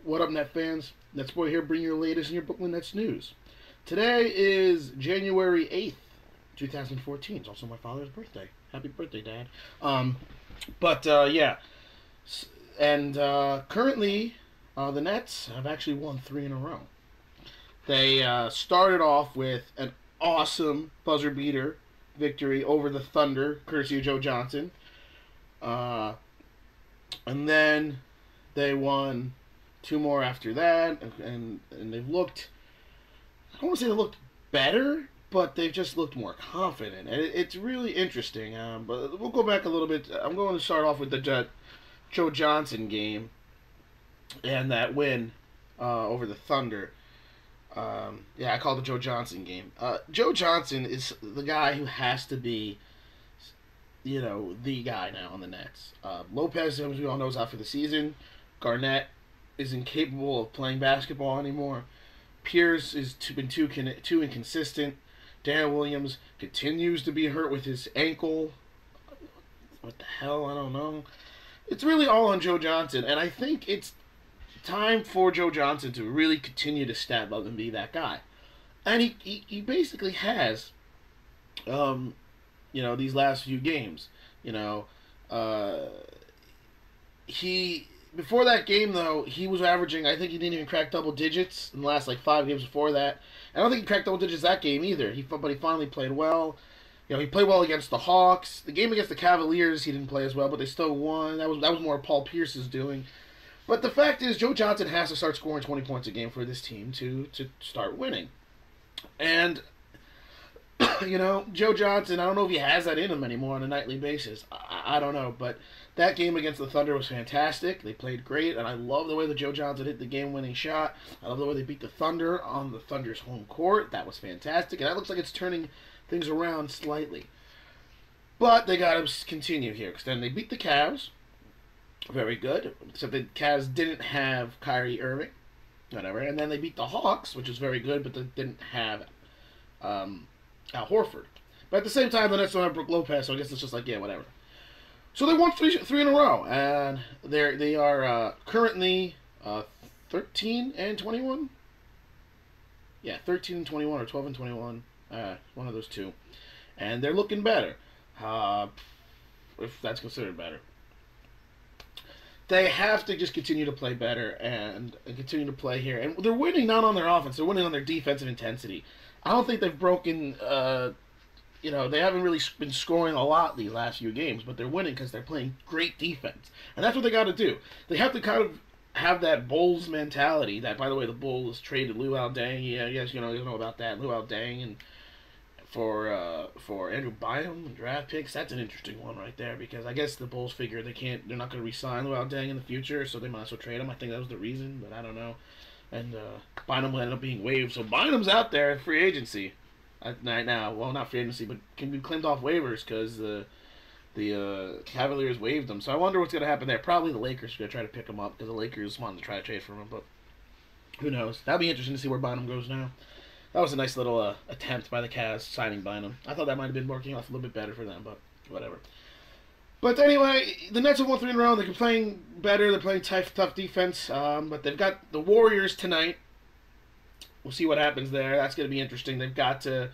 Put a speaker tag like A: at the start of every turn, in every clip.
A: What up, Net fans? NetsBoy here, bringing you the latest in your Brooklyn Nets news. Today is January 8th, 2014. It's also my father's birthday. Happy birthday, Dad. Yeah. And currently, the Nets have actually won 3 in a row. They started off with an awesome buzzer beater victory over the Thunder, courtesy of Joe Johnson. And then they won 2 more after that, and they've looked, I don't want to say they looked better, but they've just looked more confident. And it's really interesting. But we'll go back a little bit. I'm going to start off with the Joe Johnson game and that win over the Thunder. I call it the Joe Johnson game. Joe Johnson is the guy who has to be, the guy now on the Nets. Lopez, as we all know, is out for the season. Garnett is incapable of playing basketball anymore. Pierce is been too inconsistent. Dan Williams continues to be hurt with his ankle. What the hell? I don't know. It's really all on Joe Johnson, and I think it's time for Joe Johnson to really continue to step up and be that guy. And he basically has, these last few games. Before that game, though, he was averaging, I think he didn't even crack double digits in the last, 5 games before that. I don't think he cracked double digits that game either. But he finally played well. He played well against the Hawks. The game against the Cavaliers, he didn't play as well, but they still won. That was more Paul Pierce's doing. But the fact is, Joe Johnson has to start scoring 20 points a game for this team to start winning. And, Joe Johnson, I don't know if he has that in him anymore on a nightly basis. I don't know, but that game against the Thunder was fantastic. They played great, and I love the way that Joe Johnson hit the game-winning shot. I love the way they beat the Thunder on the Thunder's home court. That was fantastic, and that looks like it's turning things around slightly. But they got to continue here, because then they beat the Cavs. Very good, except the Cavs didn't have Kyrie Irving. Whatever. And then they beat the Hawks, which was very good, but they didn't have Al Horford. But at the same time, the Nets don't have Brook Lopez, so I guess it's just whatever. So they won three in a row, and they are currently 13 and 21. Yeah, 13 and 21 or 12 and 21. One of those two, and they're looking better, if that's considered better. They have to just continue to play better and continue to play here, and they're winning not on their offense; they're winning on their defensive intensity. I don't think they've broken. They haven't really been scoring a lot these last few games, but they're winning because they're playing great defense. And that's what they got to do. They have to kind of have that Bulls mentality. That, by the way, the Bulls traded Luol Deng. Yeah, yes, you know about that. Luol Deng and for Andrew Bynum and draft picks. That's an interesting one right there, because I guess the Bulls figure they're not going to re-sign Luol Deng in the future, so they might as well trade him. I think that was the reason, but I don't know. And Bynum will end up being waived, so Bynum's out there in free agency right now. Well, not free agency, but can be claimed off waivers because the Cavaliers waived him. So I wonder what's going to happen there. Probably the Lakers are going to try to pick him up because the Lakers wanted to try to trade for him, but who knows? That'll be interesting to see where Bynum goes now. That was a nice little attempt by the Cavs signing Bynum. I thought that might have been working off a little bit better for them, but whatever. But anyway, the Nets have won 3 in a row. They're playing better. They're playing tough defense. But they've got the Warriors tonight. We'll see what happens there. That's going to be interesting. They've got to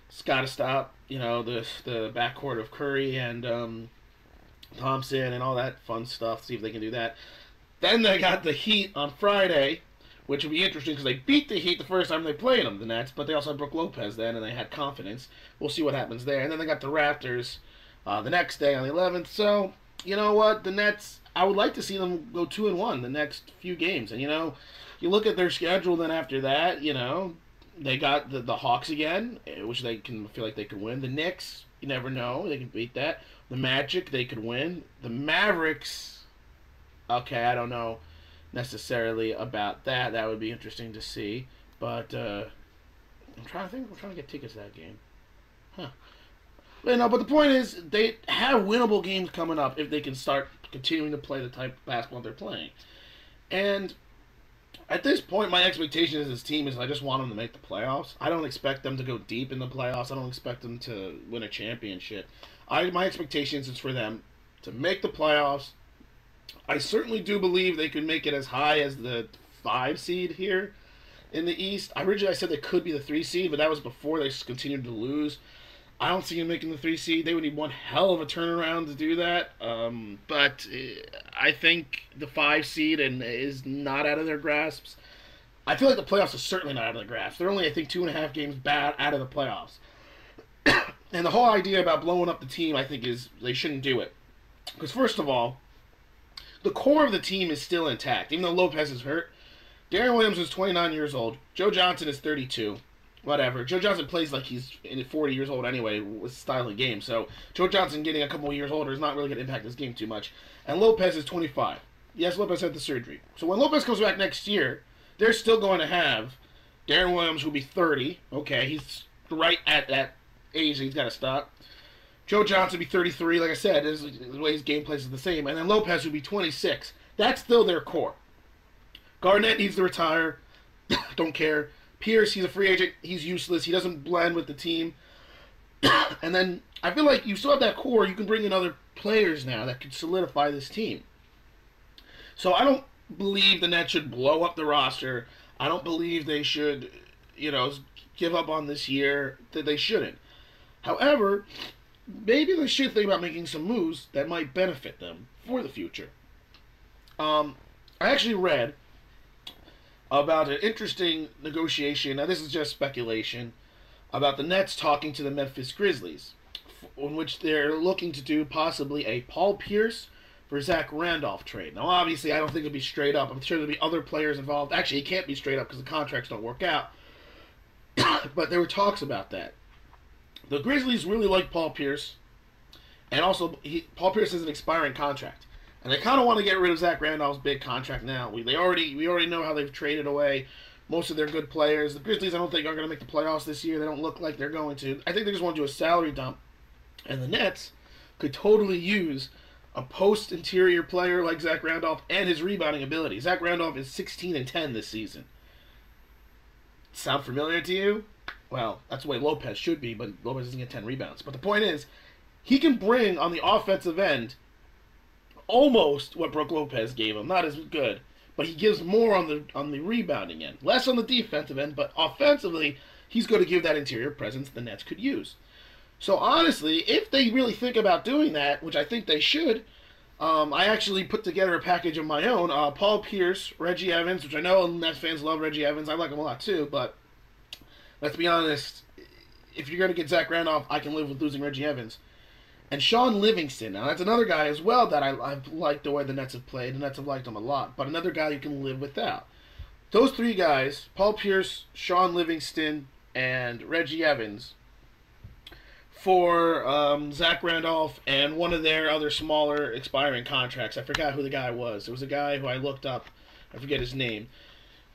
A: stop, the backcourt of Curry and Thompson and all that fun stuff. See if they can do that. Then they got the Heat on Friday, which will be interesting because they beat the Heat the first time they played them, the Nets, but they also had Brook Lopez then, and they had confidence. We'll see what happens there. And then they got the Raptors the next day on the 11th. So, you know what? The Nets, I would like to see them go 2-1 the next few games. And, you look at their schedule then after that, they got the Hawks again, which they can feel like they could win. The Knicks, you never know. They can beat that. The Magic, they could win. The Mavericks, okay, I don't know necessarily about that. That would be interesting to see. But I'm trying to think. We're trying to get tickets to that game. Huh. But the point is, they have winnable games coming up if they can start continuing to play the type of basketball they're playing. And at this point, my expectation as this team is I just want them to make the playoffs. I don't expect them to go deep in the playoffs. I don't expect them to win a championship. My expectations is for them to make the playoffs. I certainly do believe they could make it as high as the 5 seed here in the East. Originally, I said they could be the 3 seed, but that was before they continued to lose. I don't see them making the 3 seed. They would need one hell of a turnaround to do that. But I think the 5 seed is not out of their grasps. I feel like the playoffs are certainly not out of their grasp. They're only, I think, 2.5 games bad out of the playoffs. And the whole idea about blowing up the team, I think, is they shouldn't do it. Because, first of all, the core of the team is still intact. Even though Lopez is hurt, Darren Williams is 29 years old. Joe Johnson is 32. Whatever. Joe Johnson plays like he's 40 years old anyway with style of game. So Joe Johnson getting a couple of years older is not really going to impact his game too much. And Lopez is 25. Yes, Lopez had the surgery. So when Lopez comes back next year, they're still going to have Darren Williams, who'll be 30. Okay, he's right at that age he's got to stop. Joe Johnson will be 33. Like I said, the way his game plays is the same. And then Lopez will be 26. That's still their core. Garnett needs to retire. Don't care. Pierce, he's a free agent. He's useless. He doesn't blend with the team. And then I feel like you still have that core. You can bring in other players now that could solidify this team. So I don't believe the Nets should blow up the roster. I don't believe they should, give up on this year. That they shouldn't. However, maybe they should think about making some moves that might benefit them for the future. I actually read about an interesting negotiation. Now, this is just speculation about the Nets talking to the Memphis Grizzlies, in which they're looking to do possibly a Paul Pierce for Zach Randolph trade. Now, obviously, I don't think it'll be straight up. I'm sure there'll be other players involved. Actually, it can't be straight up because the contracts don't work out. But there were talks about that. The Grizzlies really like Paul Pierce, and also Paul Pierce has an expiring contract. And they kind of want to get rid of Zach Randolph's big contract now. We already know how they've traded away most of their good players. The Grizzlies, I don't think, are going to make the playoffs this year. They don't look like they're going to. I think they just want to do a salary dump. And the Nets could totally use a post-interior player like Zach Randolph and his rebounding ability. Zach Randolph is 16-10 this season. Sound familiar to you? Well, that's the way Lopez should be, but Lopez doesn't get 10 rebounds. But the point is, he can bring on the offensive end almost what Brook Lopez gave him. Not as good, but he gives more on the rebounding end. Less on the defensive end, but offensively, he's going to give that interior presence the Nets could use. So honestly, if they really think about doing that, which I think they should, I actually put together a package of my own. Paul Pierce, Reggie Evans, which I know Nets fans love Reggie Evans. I like him a lot too, but let's be honest, if you're going to get Zach Randolph, I can live with losing Reggie Evans. And Sean Livingston. Now, that's another guy as well that I've liked the way the Nets have played. The Nets have liked him a lot. But another guy you can live without. Those 3 guys, Paul Pierce, Sean Livingston, and Reggie Evans, for Zach Randolph and one of their other smaller expiring contracts. I forgot who the guy was. There was a guy who I looked up. I forget his name.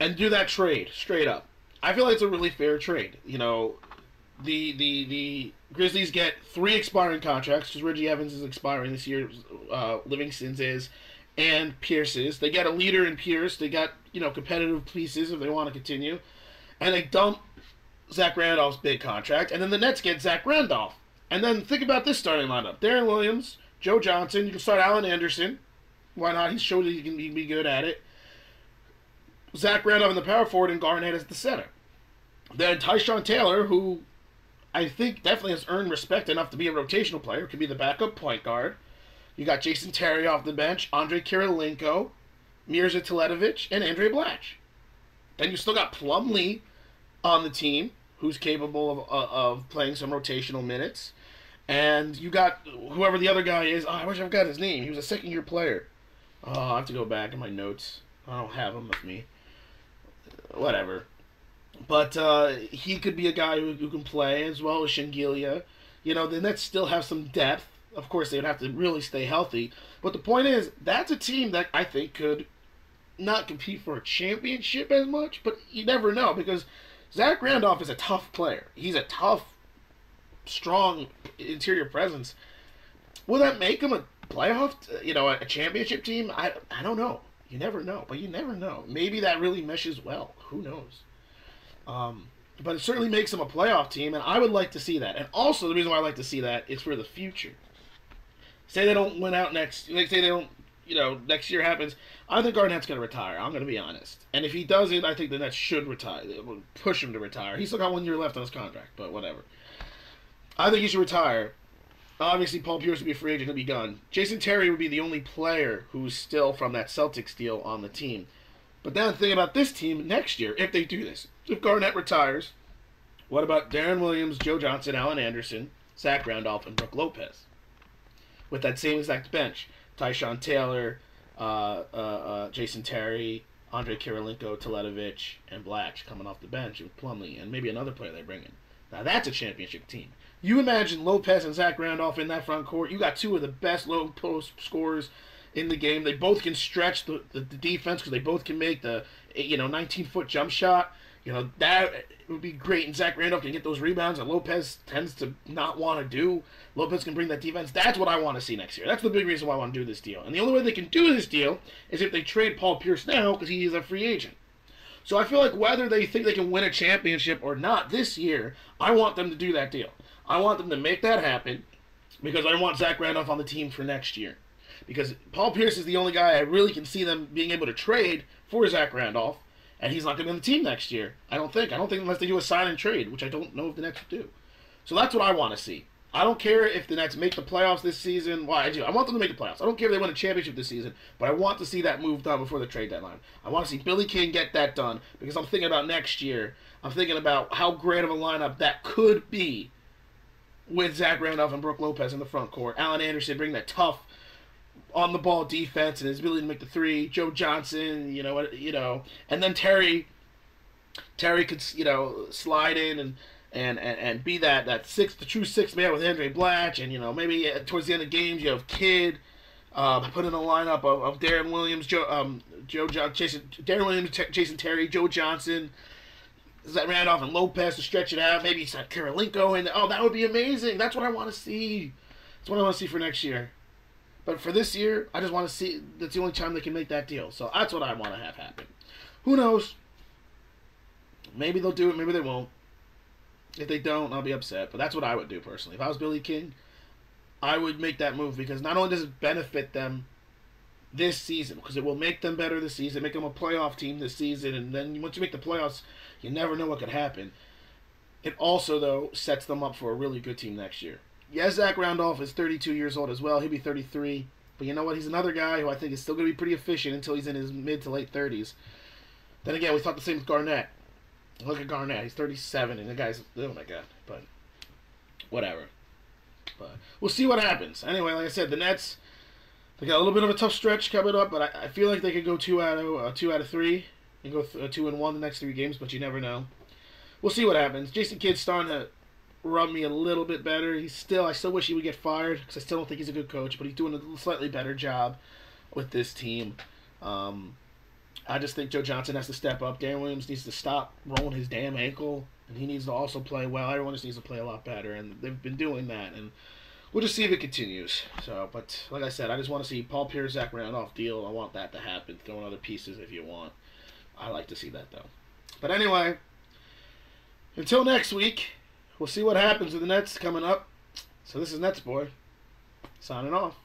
A: And do that trade, straight up. I feel like it's a really fair trade. The Grizzlies get 3 expiring contracts, because Reggie Evans is expiring this year, Livingston's is, and Pierce's. They get a leader in Pierce. They got, competitive pieces if they want to continue. And they dump Zach Randolph's big contract, and then the Nets get Zach Randolph. And then think about this starting lineup. Darren Williams, Joe Johnson, you can start Allen Anderson. Why not? He's showed that he can be good at it. Zach Randolph in the power forward and Garnett as the center. Then Tyshawn Taylor, who I think definitely has earned respect enough to be a rotational player, could be the backup point guard. You got Jason Terry off the bench, Andre Kirilenko, Mirza Teletovic, and Andre Blatch. Then you still got Plumlee on the team, who's capable of playing some rotational minutes. And you got whoever the other guy is. Oh, I wish I've got his name. He was a second-year player. Oh, I have to go back in my notes. I don't have him with me. Whatever. But he could be a guy who can play, as well as Shingilia. The Nets still have some depth. Of course, they would have to really stay healthy. But the point is, that's a team that I think could not compete for a championship as much, but you never know, because Zach Randolph is a tough player. He's a tough, strong interior presence. Will that make him a playoff, a championship team? I don't know. You never know, but you never know. Maybe that really meshes well. Who knows? But it certainly makes them a playoff team, and I would like to see that. And also, the reason why I like to see that is for the future. Say they don't win out next. Say they don't, next year happens, I think Garnett's going to retire. I'm going to be honest. And if he doesn't, I think the Nets should retire. They will push him to retire. He's still got 1 year left on his contract, but whatever. I think he should retire. Obviously, Paul Pierce would be a free agent. He'll be gone. Jason Terry would be the only player who's still from that Celtics deal on the team. But now the thing about this team next year, if they do this, if Garnett retires, what about Darren Williams, Joe Johnson, Allen Anderson, Zach Randolph, and Brook Lopez? With that same exact bench. Tyshawn Taylor, Jason Terry, Andre Kirilenko, Teletovic, and Blatch coming off the bench with Plumlee, and maybe another player they bring in. Now that's a championship team. You imagine Lopez and Zach Randolph in that front court. You got two of the best low post scorers in the game. They both can stretch the defense because they both can make the 19-foot jump shot. That would be great. And Zach Randolph can get those rebounds that Lopez tends to not want to do. Lopez can bring that defense. That's what I want to see next year. That's the big reason why I want to do this deal. And the only way they can do this deal is if they trade Paul Pierce now because he is a free agent. So I feel like whether they think they can win a championship or not this year, I want them to do that deal. I want them to make that happen because I want Zach Randolph on the team for next year. Because Paul Pierce is the only guy I really can see them being able to trade for Zach Randolph. And he's not going to be on the team next year. I don't think unless they do a sign and trade, which I don't know if the Nets would do. So that's what I want to see. I don't care if the Nets make the playoffs this season. Well, I do. I want them to make the playoffs. I don't care if they win a championship this season, but I want to see that move done before the trade deadline. I want to see Billy King get that done because I'm thinking about next year. I'm thinking about how great of a lineup that could be with Zach Randolph and Brook Lopez in the front court. Allen Anderson bring that tough on-the-ball defense and his ability to make the three. Joe Johnson, and then Terry could, slide in and be the true sixth man with Andre Blatch, and maybe towards the end of games you have Kidd, put in a lineup of Darren Williams, Darren Williams, Jason Terry, Joe Johnson, Zach Randolph, and Lopez to stretch it out. Maybe it's like Kirilenko, and that would be amazing. That's what I want to see. That's what I want to see for next year. But for this year, I just want to see. That's the only time they can make that deal. So that's what I want to have happen. Who knows? Maybe they'll do it. Maybe they won't. If they don't, I'll be upset. But that's what I would do personally. If I was Billy King, I would make that move because not only does it benefit them this season, because it will make them better this season, make them a playoff team this season, and then once you make the playoffs, you never know what could happen. It also, though, sets them up for a really good team next year. Yes, Zach Randolph is 32 years old as well. He'll be 33. But you know what? He's another guy who I think is still going to be pretty efficient until he's in his mid to late 30s. Then again, we thought the same with Garnett. Look at Garnett. He's 37, and the guy's... Oh, my God. But whatever. But we'll see what happens. Anyway, like I said, the Nets, they got a little bit of a tough stretch coming up, but I feel like they could go 2 out of 3 and go 2-1 the next 3 games, but you never know. We'll see what happens. Jason Kidd's starting to rub me a little bit better. I still wish he would get fired because I still don't think he's a good coach, but he's doing a slightly better job with this team. I just think Joe Johnson has to step up. Darren Williams needs to stop rolling his damn ankle, and he needs to also play well. Everyone just needs to play a lot better, and they've been doing that, and we'll just see if it continues. So, but like I said, I just want to see Paul Pierce, Zach Randolph deal. I want that to happen. Throw in other pieces if you want. I like to see that, though. But anyway, until next week, we'll see what happens with the Nets coming up. So this is NetsBoy, signing off.